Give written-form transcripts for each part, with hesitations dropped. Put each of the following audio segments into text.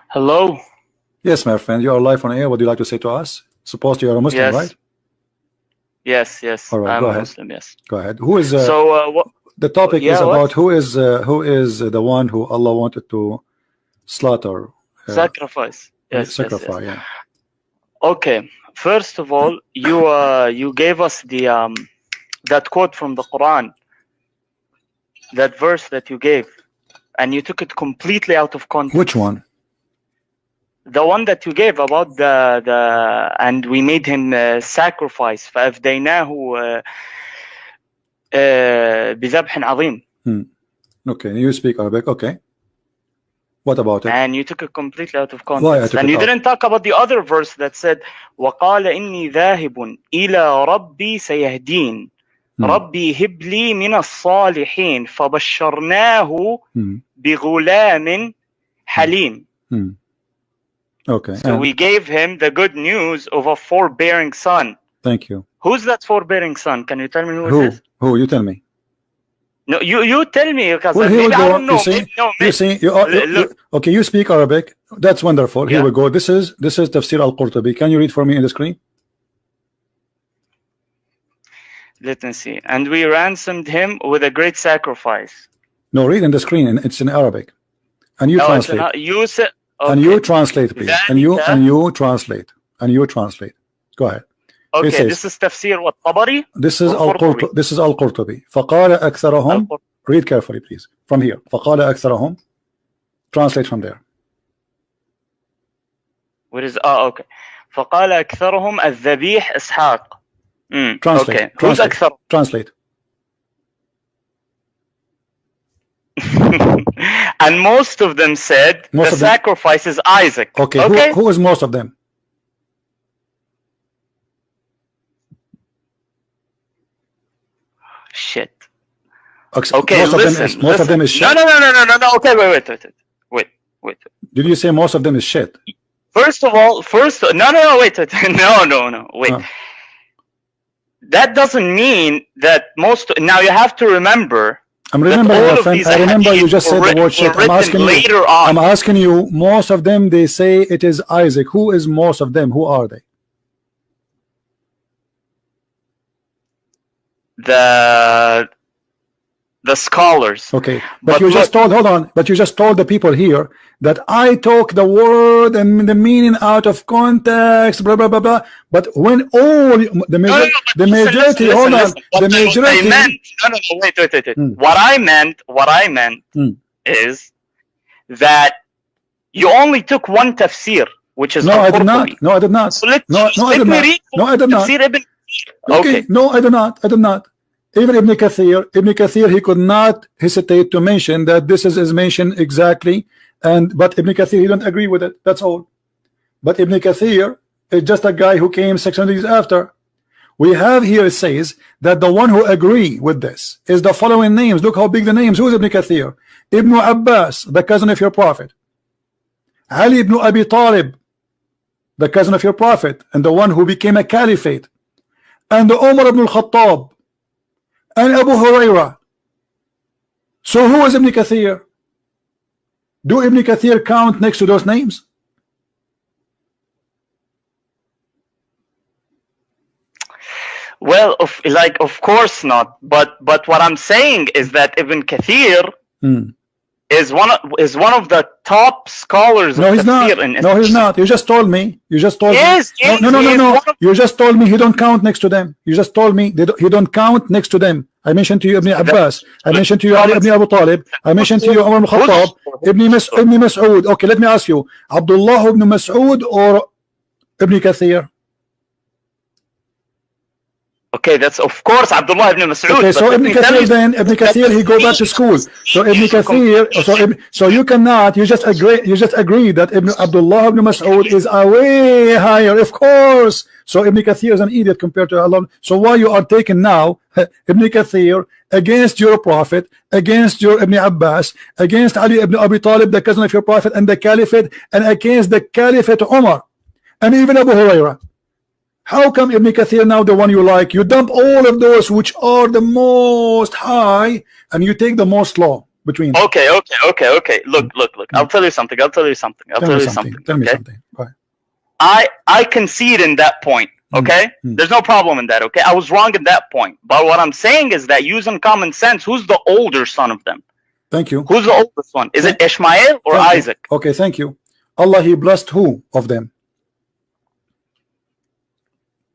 Hello. Yes, my friend, you are live on air. What do you like to say to us? Suppose you are a Muslim, Yes. right? Yes. All right, I'm go a ahead. Muslim. Yes. Go ahead. Who is What? the topic Yeah, is what? about who is the one who Allah wanted to slaughter, Sacrifice. Yes. sacrifice? Yes. Yeah. Okay. First of all, you gave us the that quote from the Quran, that verse that you gave, and you took it completely out of context. Which one? The one that you gave about the and we made him sacrifice فأفديناه بذبح عظيم. Okay, you speak Arabic. Okay. What about it? And you took it completely out of Why I context. took And it you out? didn't talk about the other verse that said وقال إني ذاهب إلى ربي سيهدين ربي هب لي من الصالحين فبشرناه بغلام حليم. Okay. So we gave him the good news of a forbearing son. Thank you. Who's that forbearing son? Can you tell me who it is? Who? You tell me. No, you tell me, because Well, here we maybe I go. don't know. You see, Maybe, no, you see, okay. You speak Arabic. That's wonderful. Here Yeah. we go. This is Tafsir al-Qurtubi. Can you read for me in the screen? let me see. And we ransomed him with a great sacrifice. No, read in the screen. It's in Arabic. And you translate. You said. Okay. And you translate, please. And you translate. And you translate. Go ahead. Okay, says- this is tafsir what Tabari. This is Qurtubi. This is al-Qurtubi. فقال أكثرهم. Read carefully, please. From here. فقال أكثرهم. Translate from there. What is? Okay. فقال أكثرهم الذبيح إسحاق. Translate. Okay. Who's أكثر? Translate. And most of them said Most the of them- sacrifice is Isaac. Okay. Okay. Who is most of them? Shit. Okay. Most of them is shit. No. Okay, wait. Did you say most of them is shit? First, no, wait. No, wait. That doesn't mean that most. Now you have to remember. I'm remembering, all my of friend. these I remember you hadith just said were the word shit. written later on. I'm asking you. Most of them, they say it is Isaac. Who is most of them? Who are they? The scholars. Okay, but But you just look- told. Hold on. But you just told the people here that I took the word and the meaning out of context. Blah blah blah blah. But when all the majority. Listen, Hold on. listen. The What majority. I meant. No, wait. What I meant is that you only took one tafsir, which is No, I did al-Qurtubi. not. No, I did not. So let No, I let did me not. read No, I did not. Tafsir Ibn. Okay. No, I did not. I did not. Even Ibn Kathir, he could not hesitate to mention that this is mentioned exactly. But Ibn Kathir, he don't agree with it. That's all. But Ibn Kathir is just a guy who came 600 years after. We have here, it says that the one who agree with this is the following names. Look how big the names. Who is Ibn Kathir? Ibn Abbas, the cousin of your prophet. Ali ibn Abi Talib, the cousin of your prophet, and the one who became a caliphate. And the Umar ibn al-Khattab. And Abu Huraira. So who is Ibn Kathir? Do Ibn Kathir count next to those names? Well, of course not. But what I'm saying is that Ibn Kathir is one of the top scholars No, of he's not. tafsir. No, he's not. You just told me. You just told Yes, me. yes, No. he is one of- You just told me he don't count next to them. You just told me he don't count next to them. I mentioned to you Ibn Abbas. I mentioned to you Ali ibn Abu Talib. I mentioned to you Umar ibn Khattab. Ibn Mas'ud. Okay, let me ask you. Abdullah ibn Mas'ud or Ibn Kathir? Okay, that's of course Abdullah ibn Mas'ud. Okay, so but let Ibn me tell Kathir you- then Ibn Kathir he go back to school. So Ibn Kathir, so you cannot. You just agree that Ibn Abdullah ibn Mas'ud is a way higher, of course. So Ibn Kathir is an idiot compared to Allah. So why you are taking now Ibn Kathir against your prophet, against your Ibn Abbas, against Ali ibn Abi Talib, the cousin of your prophet, and the caliphate, and against the caliphate Umar, and even Abu Huraira? How come Ibn Kathir now the one you like? You dump all of those which are the most high and you take the most low. between. Okay. Look. I'll tell you something. Tell me something. Right. I concede in that point. Okay, there's no problem in that. Okay, I was wrong in that point. But what I'm saying is that using common sense, who's the older son of them? Thank you. Who's the oldest one? Is it Ishmael or Isaac? Okay, thank you. Allah, He blessed who of them?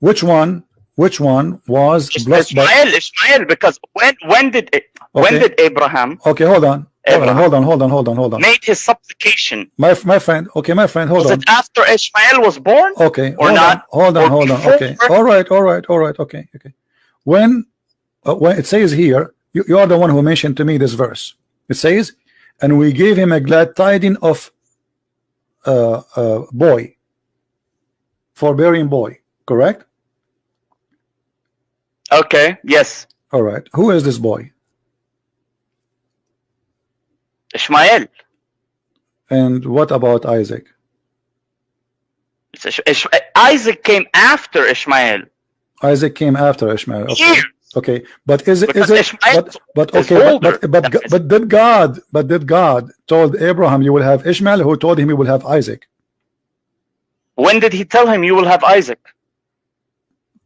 Which one was blessed? Ishmael, because when did Abraham? Okay, hold on. Made his supplication. My friend, hold on. Was it after Ishmael was born? Okay, or not? Hold on. Okay, all right. Okay. When it says here, you are the one who mentioned to me this verse. It says, and we gave him a glad tidings of boy, forbearing boy. Correct? Okay. Yes. All right. Who is this boy? Ishmael. And what about Isaac? Isaac came after Ishmael. Isaac came after Ishmael. Okay. Years. Okay, but is it but did God told Abraham you will have Ishmael, who told him he will have Isaac? When did he tell him you will have Isaac?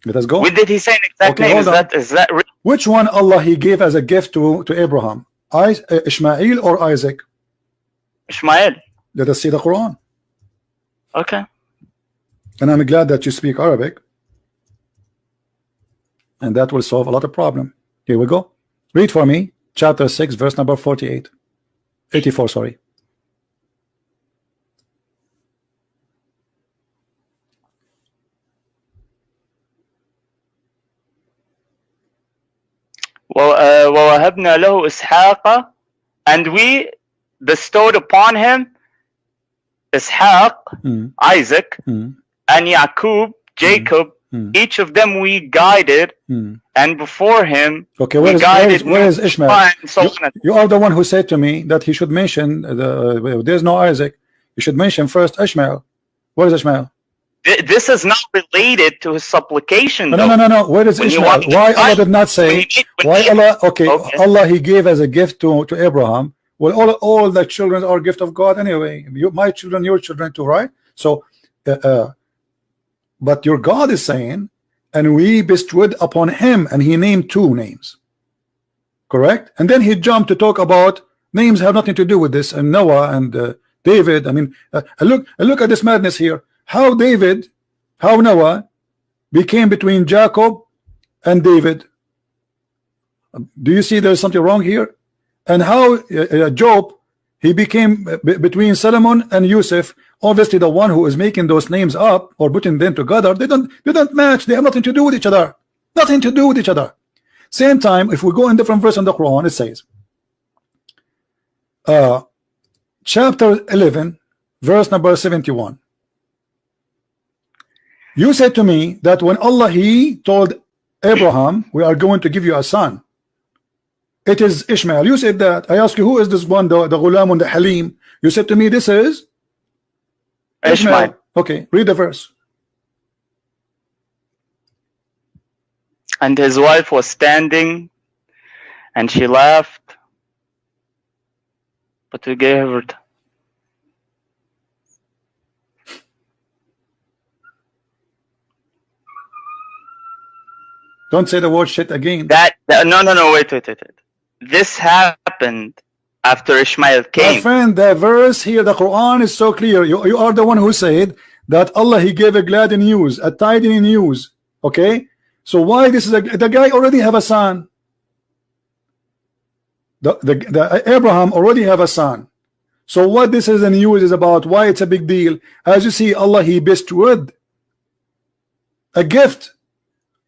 Let us go. When did he say an exact name? Is that which one Allah He gave as a gift to Abraham? Ishmael or Isaac? Ishmael. Let us see the Quran. Okay. And I'm glad that you speak Arabic, and that will solve a lot of problem. Here we go. Read for me chapter 6 verse number 84, sorry. وَوَهَبْنَا لَهُ إِسْحَاقَ, and we bestowed upon him Ishaq, Isaac, and Yaqub, Jacob. Each of them we guided, and before him we guided. Where is Ishmael? You are the one who said to me that he should mention there's no Isaac. You should mention first Ishmael. Where is Ishmael? This is not related to his supplication. No. Where is Ishmael? Why Allah did not say? Why Allah? Okay, Allah He gave as a gift to Abraham. Well, all the children are a gift of God anyway. My children, your children too, right? So, but your God is saying, and we bestowed upon him, and He named 2 names. Correct? And then He jumped to talk about names have nothing to do with this, and Noah and David. I mean, look at this madness here. How Noah became between Jacob and David. Do you see there's something wrong here? And how Job, he became between Solomon and Yusuf. Obviously the one who is making those names up or putting them together, they don't match. They have nothing to do with each other. Nothing to do with each other. Same time, if we go in different verse in the Quran, it says chapter 11 verse number 71. You said to me that when Allah He told Abraham, we are going to give you a son, it is Ishmael. You said that. I asked you, who is this one, the Ghulam and the Halim? You said to me, this is Ishmael. Okay, read the verse. And his wife was standing, and she laughed, but we gave her. Don't say the word shit again. No, wait. This happened after Ishmael came. My friend, the verse here, the Quran is so clear. You are the one who said that Allah He gave a glad news, a tidings news. Okay, so why this is the guy already have a son. The Abraham already have a son. So what this is a news is about, why it's a big deal. As you see, Allah He bestowed a gift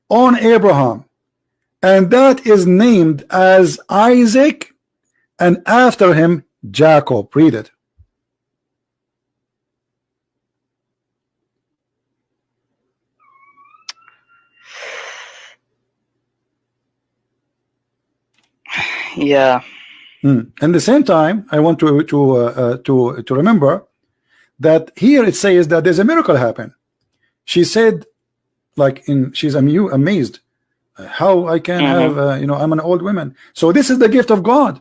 on Abraham, and that is named as Isaac, and after him Jacob. Read it. Yeah. At the same time, I want to remember that here it says that there's a miracle happen. She said, she's amazed how I can have I'm an old woman. So this is the gift of God.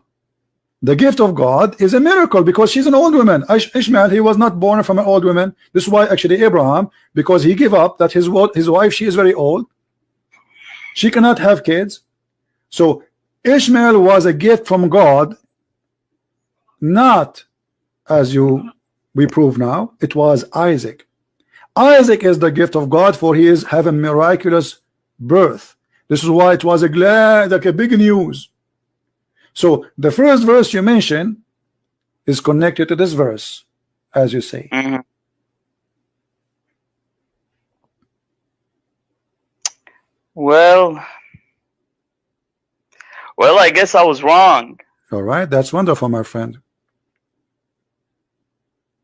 The gift of God is a miracle because she's an old woman. Ishmael, he was not born from an old woman. This is why actually Abraham, because he gave up that his wife, she is very old. She cannot have kids. So Ishmael was a gift from God, not as we prove now. It was Isaac. Isaac is the gift of God, for he is having miraculous birth. This is why it was a big news. So the first verse you mentioned is connected to this verse, as you say. Well, I guess I was wrong. All right, that's wonderful, my friend.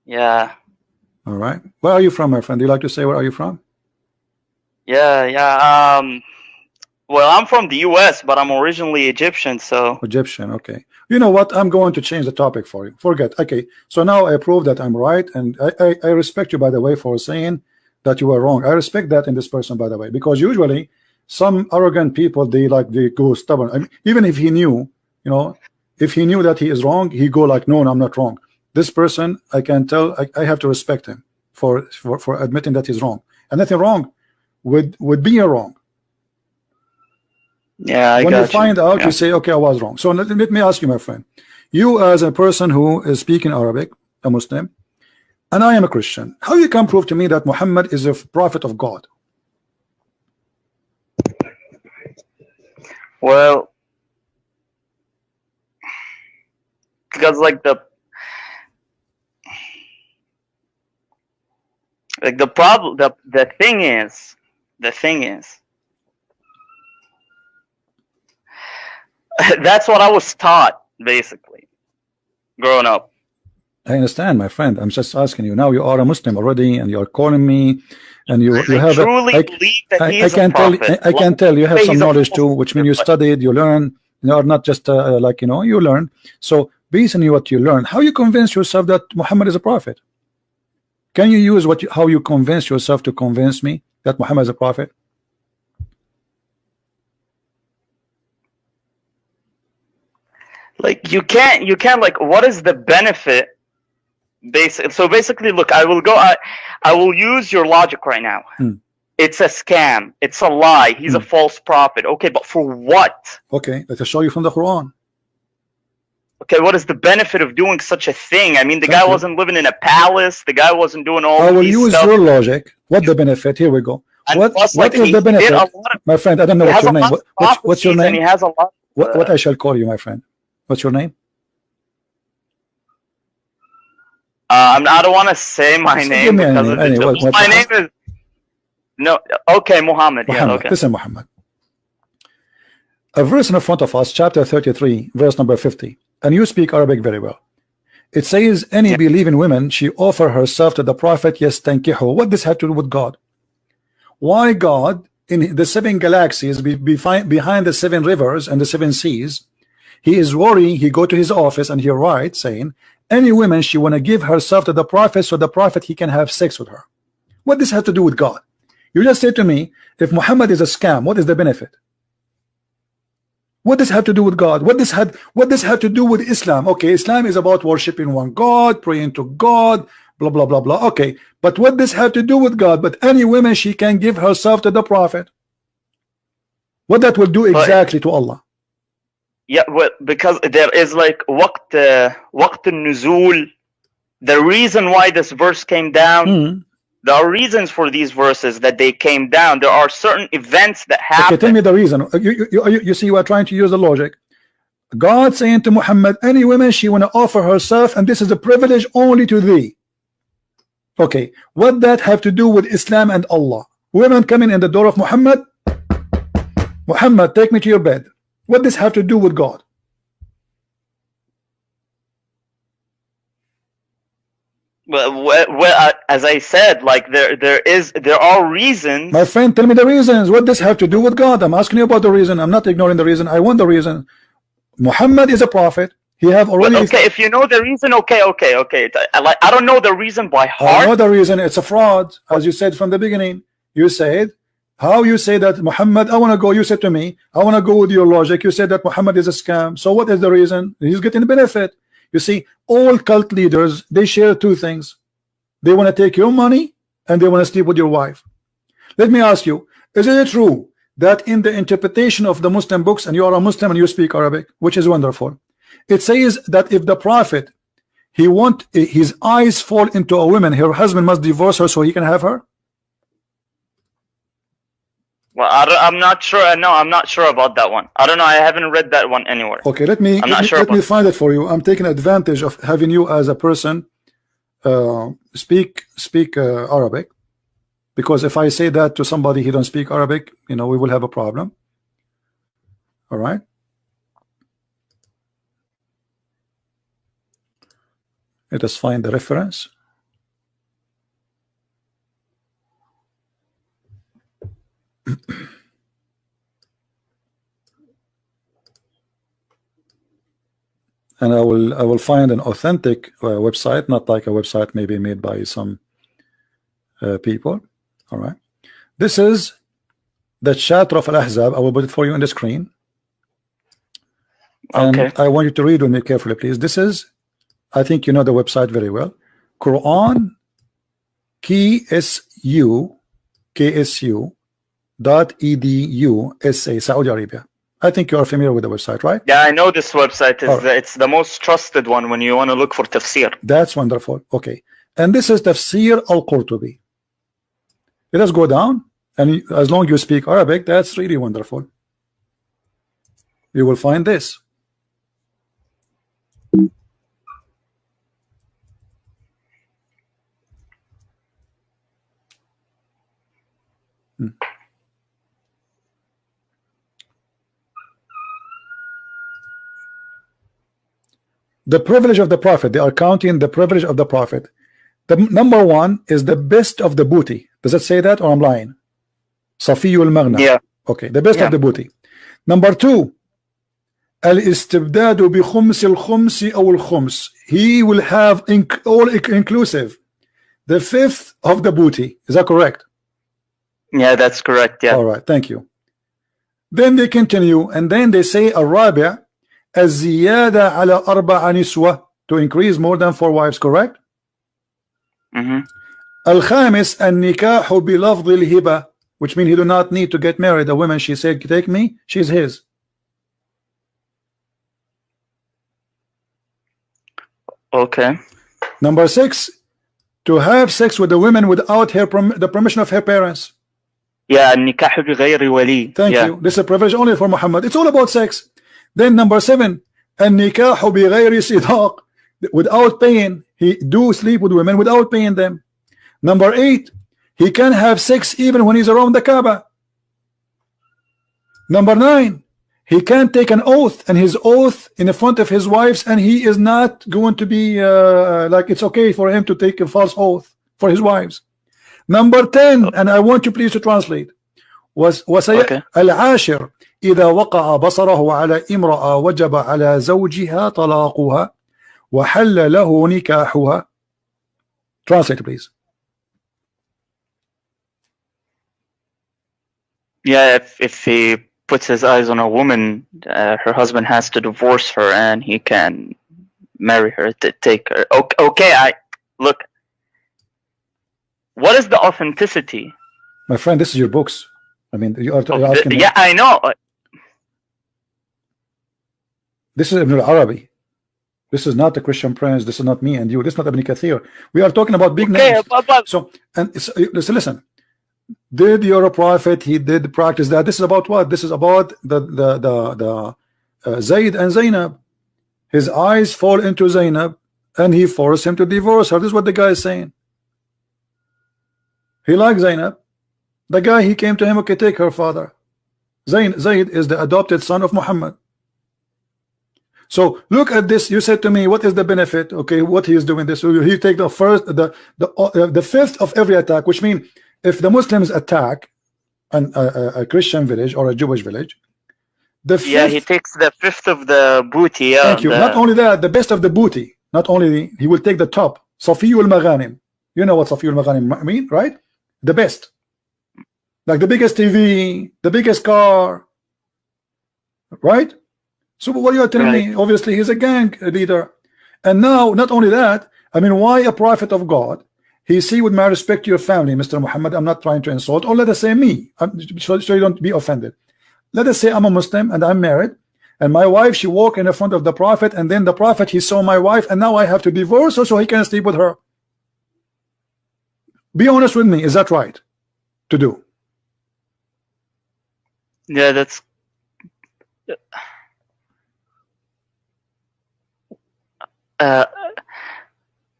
Yeah. All right. Where are you from, my friend? Do you like to say where are you from? Yeah. Well, I'm from the U.S., but I'm originally Egyptian, so... Egyptian, okay. You know what? I'm going to change the topic for you. Forget. Okay, so now I prove that I'm right, and I respect you, by the way, for saying that you were wrong. I respect that in this person, by the way, because usually some arrogant people, they go stubborn. I mean, even if he knew, if he knew that he is wrong, he go like, no, I'm not wrong. This person, I can tell, I have to respect him for admitting that he's wrong. And nothing wrong with being wrong. Yeah, when you find out, you say, okay, I was wrong. So let me ask you, my friend, you as a person who is speaking Arabic, a Muslim, and I am a Christian, how you can prove to me that Muhammad is a prophet of God? Well, because the problem, the thing is, that's what I was taught, basically, growing up. I understand, my friend. I'm just asking you. Now you are a Muslim already, and you are calling me, and you have. I can tell you have some knowledge too, which means you studied, you learn. You are not just you learn. So based on what you learn, how you convince yourself that Muhammad is a prophet? Can you use how you convince yourself to convince me that Muhammad is a prophet? You can't what is the benefit? So basically, look, I will use your logic right now. It's a scam, it's a lie, he's a false prophet. Okay, but for what? Okay, let us show you from the Quran. Okay, what is the benefit of doing such a thing? I mean, the guy wasn't living in a palace, the guy wasn't doing all I will these use stuff. your logic. What the benefit? Here we go. What is the benefit? My friend, I don't know what's your name. What's your name? He has a lot what I shall call you, my friend? What's your name? I don't want to say my name because my name is Muhammad. Yeah, okay. Listen, Muhammad. A verse in front of us, chapter 33, verse number 50, and you speak Arabic very well. It says, any believing woman, she offer herself to the prophet, yes, tankihu. What this have to do with God? Why God, in the 7 galaxies, behind the 7 rivers and the 7 seas, he is worrying, he go to his office and he writes saying, any woman, she want to give herself to the prophet so the prophet, he can have sex with her. What this have to do with God? You just say to me, if Muhammad is a scam, what is the benefit? What does have to do with God? What does have to do with Islam? Okay, Islam is about worshiping one God, praying to God, blah blah blah blah. Okay, but what does have to do with God? But any woman, she can give herself to the prophet. What that will do exactly to Allah? Yeah, well, because there is waqt nuzul. The reason why this verse came down, there are reasons for these verses that they came down. There are certain events that happen. Okay, tell me the reason. You see, you are trying to use the logic. God saying to Muhammad, any woman, she want to offer herself, and this is a privilege only to thee. Okay, what that have to do with Islam and Allah? Women coming in the door of Muhammad, Muhammad, take me to your bed. What does have to do with God? Well, as I said, there are reasons. My friend, tell me the reasons. What does have to do with God? I'm asking you about the reason. I'm not ignoring the reason. I want the reason. Muhammad is a prophet. He have already. Okay, if you know the reason, okay. I don't know the reason by heart. I know the reason. It's a fraud, as you said from the beginning. You said How you say that Muhammad, I want to go, you said to me, I want to go with your logic, you said that Muhammad is a scam. So what is the reason? He's getting benefit. You see, all cult leaders, they share two things. They want to take your money and they want to sleep with your wife. Let me ask you, is it true that in the interpretation of the Muslim books, and you are a Muslim and you speak Arabic, which is wonderful, it says that if the Prophet, he want his eyes fall into a woman, her husband must divorce her so he can have her? Well, I'm not sure. No, I'm not sure about that one. I don't know. I haven't read that one anywhere. Okay, let me find it for you. I'm taking advantage of having you as a person speak Arabic, because if I say that to somebody he don't speak Arabic, you know, we will have a problem. All right. Let us find the reference. And I will find an authentic website, not like a website maybe made by some people. All right, this is the chapter of Al-Ahzab. I will put it for you on the screen, and okay. I want you to read with me carefully, please. This is, I think you know the website very well, Quran KSU.edu SA, Saudi Arabia. I think you are familiar with the website, right? Yeah, I know this website. It's the most trusted one when you want to look for tafsir. That's wonderful. Okay, and this is Tafsir Al-Qurtubi. Let us go down, and as long as you speak Arabic, that's really wonderful. You will find this. The privilege of the Prophet. They are counting the privilege of the Prophet. The number one is the best of the booty. Does it say that, or I'm lying? Safiyul Maghna. Yeah. Okay, the best of the booty. Number two, Al-istibdadu bi khums al-khums aw al-khums. He will have all inclusive. The fifth of the booty. Is that correct? Yeah, that's correct. Yeah. All right, thank you. Then they continue, and then they say الرابع الزيادة على أربع نسوة, to increase more than 4 wives, correct? الخامس النكاح بلفظ الهبة, which means he do not need to get married. The woman, she said, take me, she's his. Okay. Number 6, to have sex with the women without the permission of her parents. Yeah, النكاح بغير ولي. Thank you. This is a privilege only for Muhammad. It's all about sex. Then number 7, النكاح بغير صداق, without paying. He do sleep with women without paying them. Number 8, he can have sex even when he's around the Kaaba. Number 9, he can take an oath, and his oath in the front of his wives, and he is not going to be like it's okay for him to take a false oath for his wives. Number 10, and I want you please to translate, was العاشر إذا وقع بصره على امرأة وجب على زوجها طلاقها وحل له نكاحها. Translate please. Yeah, if he puts his eyes on a woman, her husband has to divorce her, and he can marry her to take her. Okay, look. What is the authenticity? My friend, this is your books. I mean, you're asking me. Yeah, I know. This is Ibn al-Arabi. This is not the Christian Prince. This is not me and you. This is not Ibn Kathir. We are talking about big names. So, and listen. Did your prophet, he did practice that? This is about what? This is about the Zayd and Zainab. His eyes fall into Zainab, and he forced him to divorce her. This is what the guy is saying. He liked Zainab. The guy, he came to him, okay, take her father. Zayd is the adopted son of Muhammad. So look at this. You said to me, what is the benefit? Okay, what he is doing this. So he take the first, the fifth of every attack, which means if the Muslims attack a Christian village or a Jewish village, the fifth, he takes the fifth of the booty. Yeah, thank you. Not only that, the best of the booty. Not only he will take the top. Safiyul Maghanim. You know what Safiyul Maghanim mean, right? The best. like the biggest TV, the biggest car, right? So what you are telling me, obviously he's a gang leader. And now, not only that, I mean, why a prophet of God? He see, with my respect to your family, Mr. Muhammad, I'm not trying to insult, or let us say me, so you don't be offended. Let us say I'm a Muslim and I'm married, and my wife, she walked in the front of the prophet, and then the prophet, he saw my wife, and now I have to divorce her so he can sleep with her. Be honest with me, is that right to do? Yeah, that's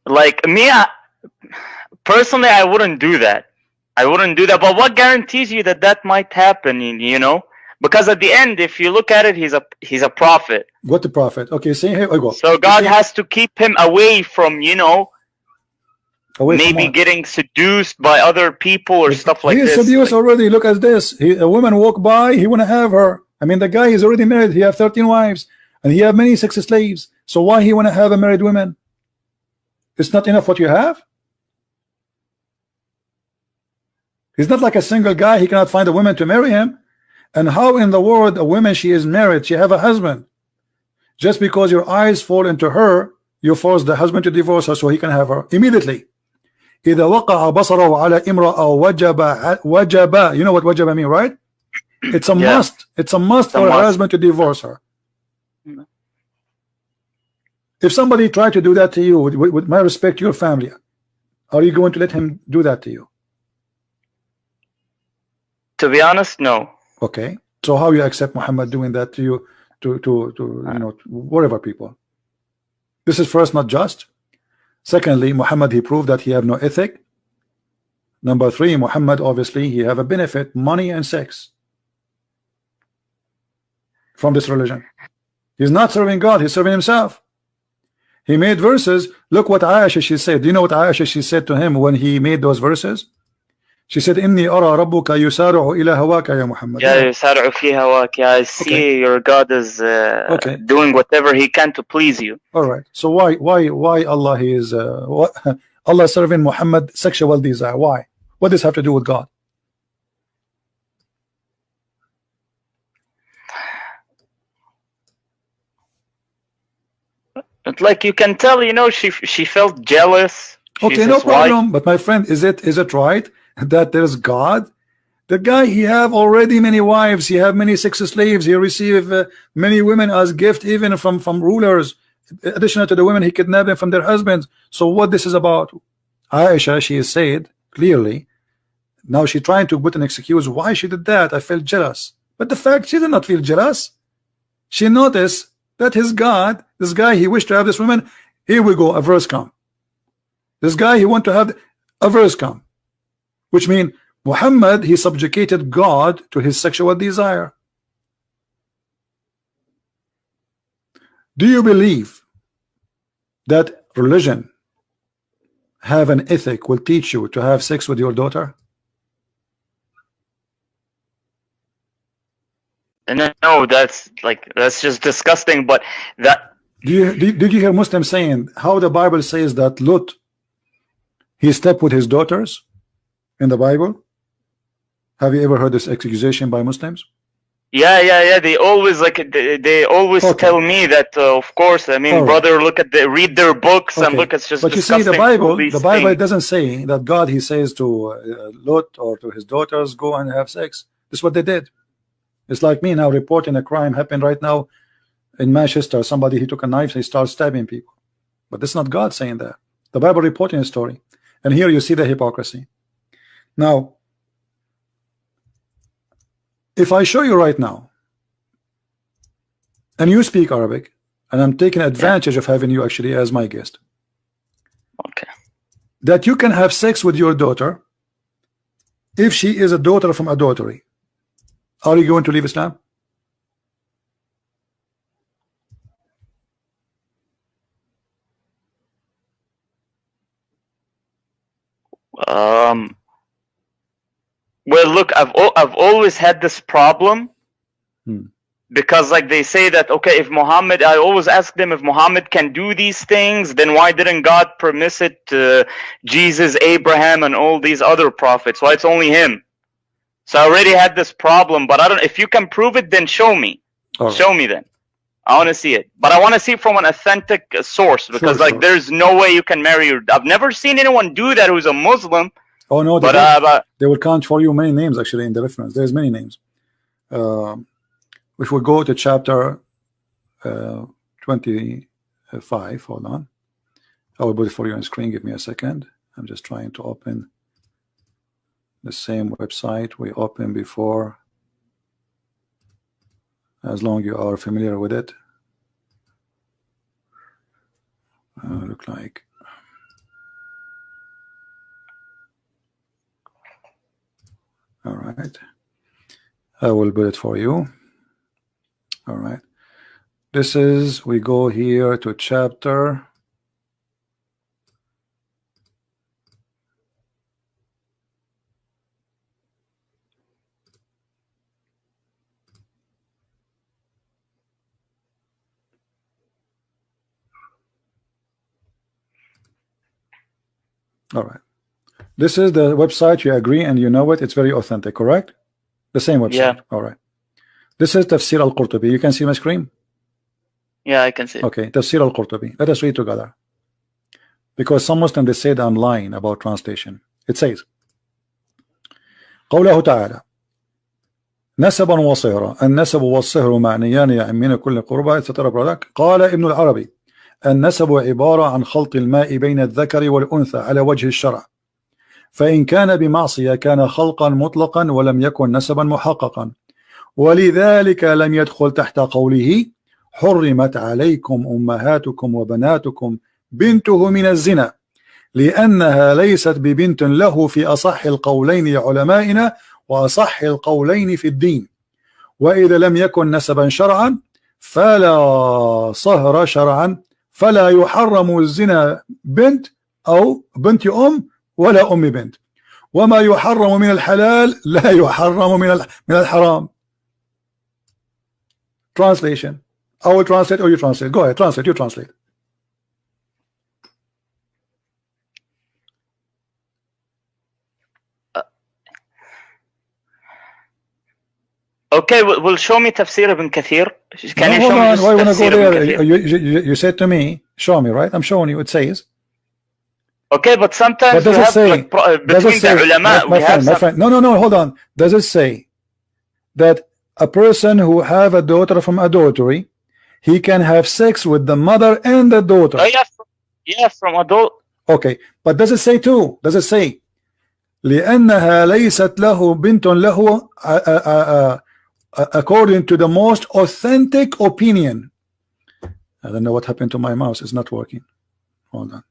like me, personally, I wouldn't do that. I wouldn't do that. But what guarantees you that that might happen? You know, because at the end, if you look at it, he's a prophet. What the prophet? Okay, see here I go. So God has to keep him away from, you know, maybe getting seduced by other people or stuff like this. He is seduced already. Look at this. A woman walk by, he want to have her. I mean, the guy is already married. He have 13 wives, and he have many sex slaves. So why he want to have a married woman? It's not enough what you have. He's not like a single guy. He cannot find a woman to marry him. And how in the world a woman, she is married, she have a husband, just because your eyes fall into her, you force the husband to divorce her so he can have her immediately. إذا وقع بصره على امرأة وجب. You know what wajaba mean, right? It's a must. It's a must for a husband to divorce her. If somebody tried to do that to you, with my respect to your family, are you going to let him do that to you? To be honest, no. Okay. So how you accept Muhammad doing that to you, to you know, whatever people? This is first not just. Secondly, Muhammad, he proved that he have no ethic. Number three, Muhammad, obviously he have a benefit, money and sex, from this religion. He's not serving God, he's serving himself. He made verses. Look what Aisha, she said. Do you know what Aisha, she said to him when he made those verses? She said, "Inni ara rabbuka yusari'u ila hawaka ya Muhammad." Yeah, yusari'u fi hawaka. I see your God is doing whatever he can to please you. All right. So why Allah is Allah serving Muhammad sexual desire? Why? What does this have to do with God? It's like you can tell, you know, she felt jealous. Okay, no problem. But my friend, is it right that there's God? The guy, he have already many wives, he have many sex slaves, he receive many women as gift, even from rulers, additional to the women he kidnapped from their husbands. So what this is about? Aisha, she is said clearly, now she trying to put an excuse why she did that. I felt jealous, but the fact, she did not feel jealous. She noticed that his God, this guy, he wished to have this woman. Here we go, a verse come. This guy, he want to have a verse come, which means Muhammad, he subjugated God to his sexual desire. Do you believe that religion have an ethic will teach you to have sex with your daughter? No, that's just disgusting. But that did you hear Muslims saying how the Bible says that Lot, he slept with his daughters in the Bible? Have you ever heard this accusation by Muslims? Yeah. They always tell me that. Of course, I mean, brother, read their books and look. It's just. But you see, the Bible doesn't say that God, he says to Lot or to his daughters, go and have sex. This is what they did. It's like me now reporting a crime happened right now in Manchester. Somebody, he took a knife, he started stabbing people. But this is not God saying that. The Bible reporting a story. And here you see the hypocrisy. Now, if I show you right now, and you speak Arabic, and I'm taking advantage of having you actually as my guest, okay, that you can have sex with your daughter if she is a daughter from adultery, are you going to leave Islam? Well, look, I've always had this problem because, like, they say that, okay, if Muhammad, I always ask them, if Muhammad can do these things, then why didn't God permit it to Jesus, Abraham, and all these other prophets? Why it's only him? So I already had this problem, but I don't. If you can prove it, then show me. All right. Show me then. I want to see it, but I want to see it from an authentic source, because Sure, like sure. there's no way you can marry your. I've never seen anyone do that who's a Muslim. Oh no, But they will count for you many names actually in the reference. There's many names. If we go to chapter 25, hold on. I will put it for you on screen. Give me a second. I'm just trying to open the same website we opened before, as long as you are familiar with it. Look like. All right. I will put it for you. All right. This is, we go here to chapter. All right. This is the website. You agree and you know it. It's very authentic, correct? The same website. Yeah. All right. This is Tafsir al-Qurtubi. You can see my screen? yeah, I can see it. Okay. Tafsir al-Qurtubi. Let us read together. Because some Muslims, they said I'm lying about translation. It says, قوله تعالى نسبا وصهرا النسب والصهر معنيان يعمين كل قربة etc. قال ابن العربي النسب عبارة عن خلط الماء بين الذكر والأنثى على وجه الشرع، فإن كان بمعصية كان خلقا مطلقا ولم يكن نسبا محققا، ولذلك لم يدخل تحت قوله حرمت عليكم أمهاتكم وبناتكم بنته من الزنا، لأنها ليست ببنت له في أصح القولين لعلمائنا وأصح القولين في الدين، وإذا لم يكن نسبا شرعا فلا صهر شرعا، فلا يحرم الزنا بنت أو بنت أم ولا أم بنت، وما يحرم من الحلال لا يحرم من الحرام. Translation. I will translate or you translate. Go ahead, translate. You translate. Okay, well, show me Tafsir ibn Kathir. Can you hold show me on. just Why you wanna Tafsir go ibn there? Kathir? You said to me, show me, right? I'm showing you. It says. Okay, but sometimes But does we it have say? like Does between it say? the ulama, My we have some. friend. No. Hold on. Does it say that a person who have a daughter from adultery, he can have sex with the mother and the daughter? Oh yeah, from adult. Okay, but does it say too? Does it say لأنها ليست له بنت له according to the most authentic opinion? I don't know what happened to my mouse. It's not working. Hold on.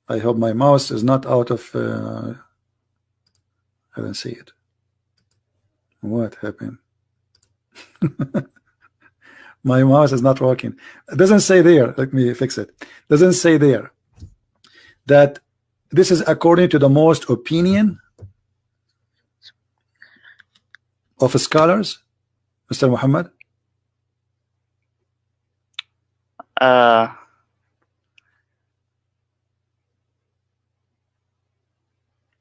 I hope my mouse is not out of I don't see it. What happened? My mouse is not working. It doesn't say there. Let me fix it. Doesn't say there that this is according to the most opinion of scholars, Mr. Muhammad.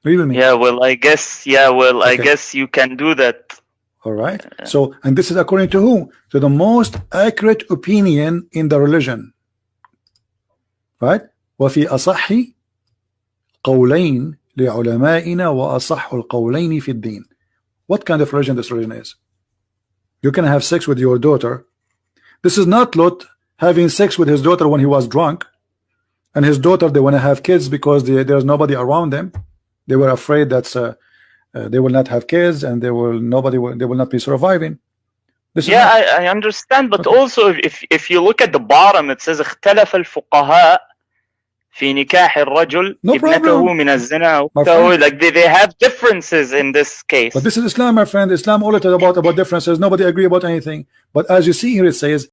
Read with me. Yeah, well, I guess. Yeah, well, I Okay. guess you can do that. All right. So, and this is according to who? To the most accurate opinion in the religion. Right? وفي أصح قولين لعلمائنا وأصح القولين في الدين. What kind of religion this religion is? You can have sex with your daughter. This is not Lot having sex with his daughter when he was drunk, and his daughter, they want to have kids because there's nobody around them. They were afraid that they will not have kids and they will not be surviving. This Yeah, I understand, but also if you look at the bottom, it says اختلف الفقهاء في نكاح الرجل ابنته من الزنا. So like they have differences in this case. But this is Islam, my friend. Islam all about differences. Nobody agree about anything. But as you see here, it says